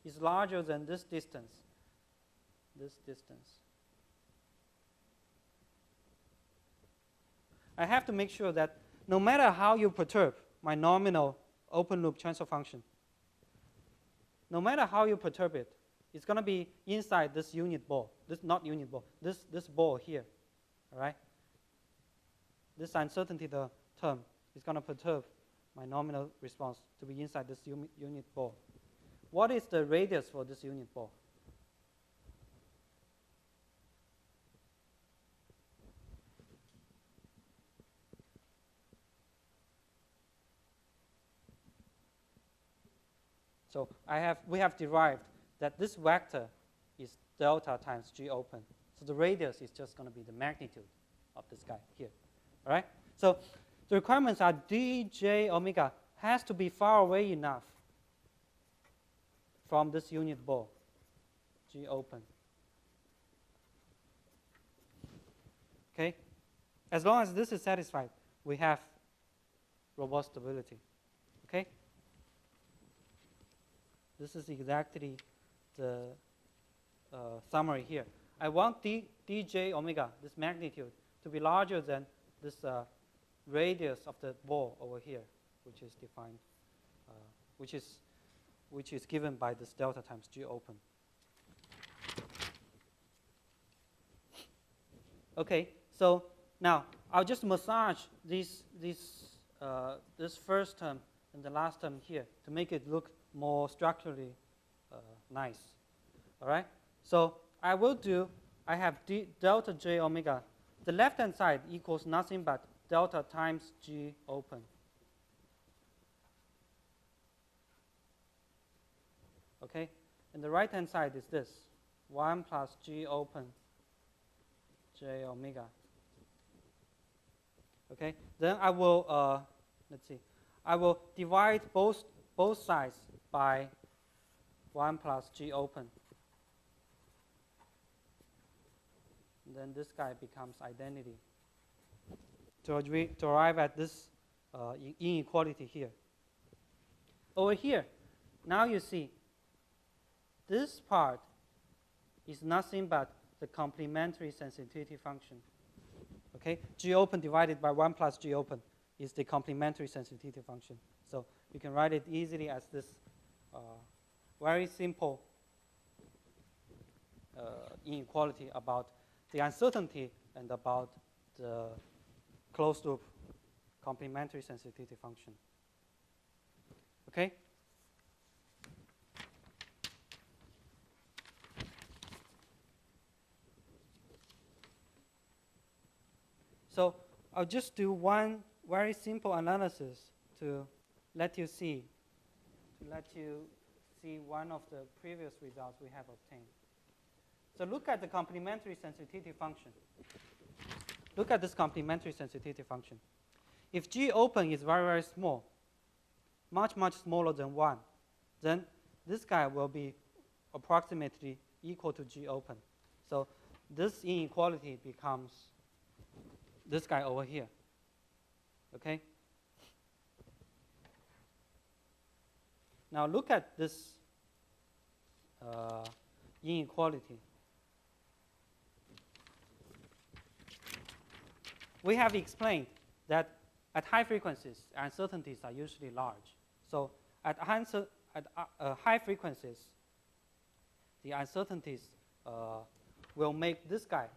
than this distance. I have to make sure that no matter how you perturb my nominal open loop transfer function, no matter how you perturb it, it's going to be inside this unit ball. This not unit ball. This ball here. All right. This uncertainty term is going to perturb my nominal response to be inside this unit ball. What is the radius for this unit ball? So we have derived that this vector is delta times G open. So the radius is just going to be the magnitude of this guy here. All right? So the requirements are dj omega has to be far away enough from this unit ball, G open. Okay? As long as this is satisfied, we have robust stability. Okay? This is exactly the summary here. I want dj omega, this magnitude, to be larger than this radius of the ball over here, which is defined, which is given by this delta times G open. Okay, so now I'll just massage this first term and the last term here to make it look more structurally nice. All right, so I have delta J omega. The left-hand side equals nothing but delta times G open. Okay, and the right-hand side is this, 1 plus G open J omega. Okay, then I will, let's see, I will divide both sides by 1 plus G open. And then this guy becomes identity to arrive at this inequality here. Over here, now you see this part is nothing but the complementary sensitivity function. Okay, G open divided by 1 plus G open is the complementary sensitivity function. So you can write it easily as this very simple inequality about the uncertainty and about the closed loop complementary sensitivity function. Okay? So I'll just do one very simple analysis to let you see one of the previous results we have obtained. So look at the complementary sensitivity function. Look at this complementary sensitivity function. If G open is very, very small, much, much smaller than 1, then this guy will be approximately equal to G open. So this inequality becomes this guy over here. Okay? Now look at this inequality. We have explained that at high frequencies, uncertainties are usually large. So at high frequencies, the uncertainties will make this guy.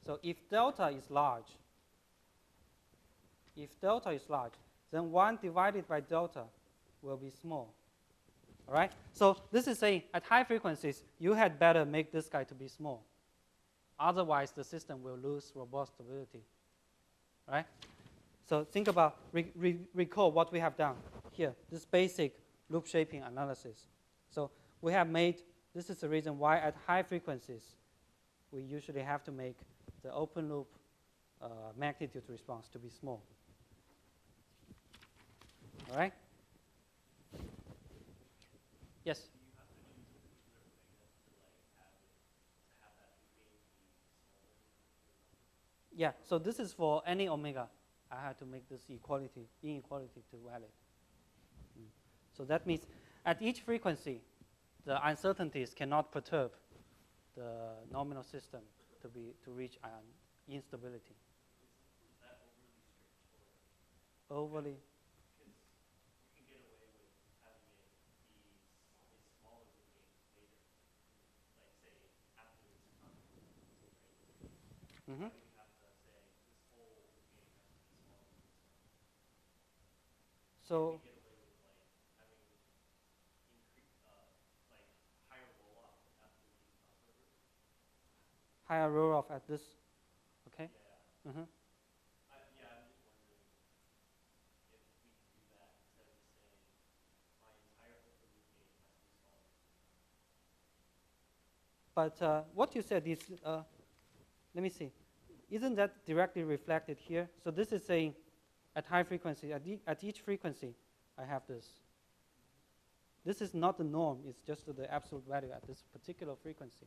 So if delta is large, then 1 divided by delta will be small. All right? So this is saying at high frequencies, you had better make this guy to be small. Otherwise, the system will lose robust stability. All right? So think about, recall what we have done here, this basic loop shaping analysis. So we have made, this is the reason why at high frequencies, we usually have to make the open loop magnitude response to be small. All right? Yes? Do you have to choose a particular omega to have that behavior be smaller? Yeah, so this is for any omega. I had to make this inequality to valid. So that means at each frequency, the uncertainties cannot perturb the nominal system to reach an instability. Is that overly strict or? Overly? Because you can get away with having it be a smaller decay later, like say after it's come, right? Mm-hmm. Why do we have to say this whole decay has to be smaller than this one? So You can get away with like having like higher roll off after the crossover. higher roll off at this, okay? Yeah. Mm-hmm. Yeah, I'm just wondering if we could do that instead of just saying my entire open loop gate has to be smaller. But what you said is let me see. Isn't that directly reflected here? So this is saying at high frequency, at each frequency, I have this. This is not the norm, it's just the absolute value at this particular frequency.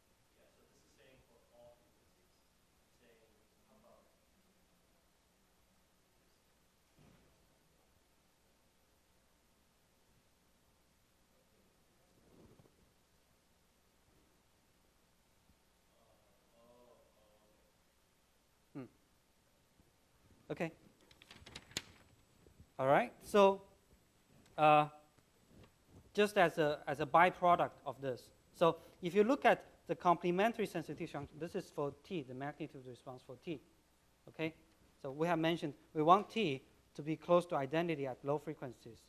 Yeah, so this is saying for all frequencies. Saying, how about Okay. All right. So just as a byproduct of this, so if you look at the complementary sensitivity function, this is for t, the magnitude response for t. Okay. So we have mentioned we want t to be close to identity at low frequencies,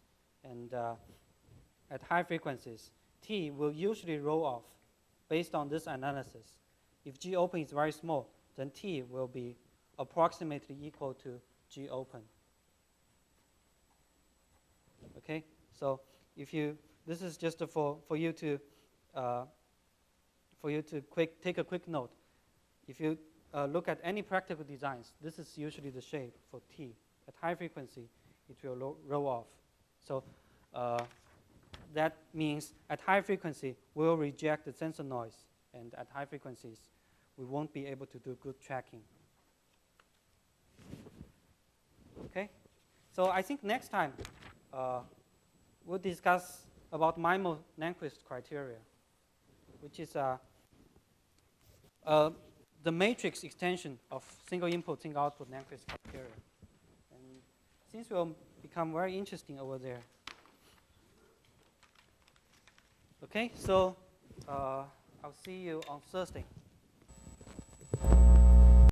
and at high frequencies, t will usually roll off based on this analysis. If G open is very small, then t will be approximately equal to G open. Okay, so if you, this is just for you to take a quick note. If you look at any practical designs, this is usually the shape for T. At high frequency, it will roll off. So that means at high frequency, we'll reject the sensor noise, and at high frequencies, we won't be able to do good tracking. Okay, so I think next time we'll discuss about Maimel-Nyquist criteria, which is the matrix extension of single input, single output Nyquist criteria. And things will become very interesting over there. Okay, so I'll see you on Thursday.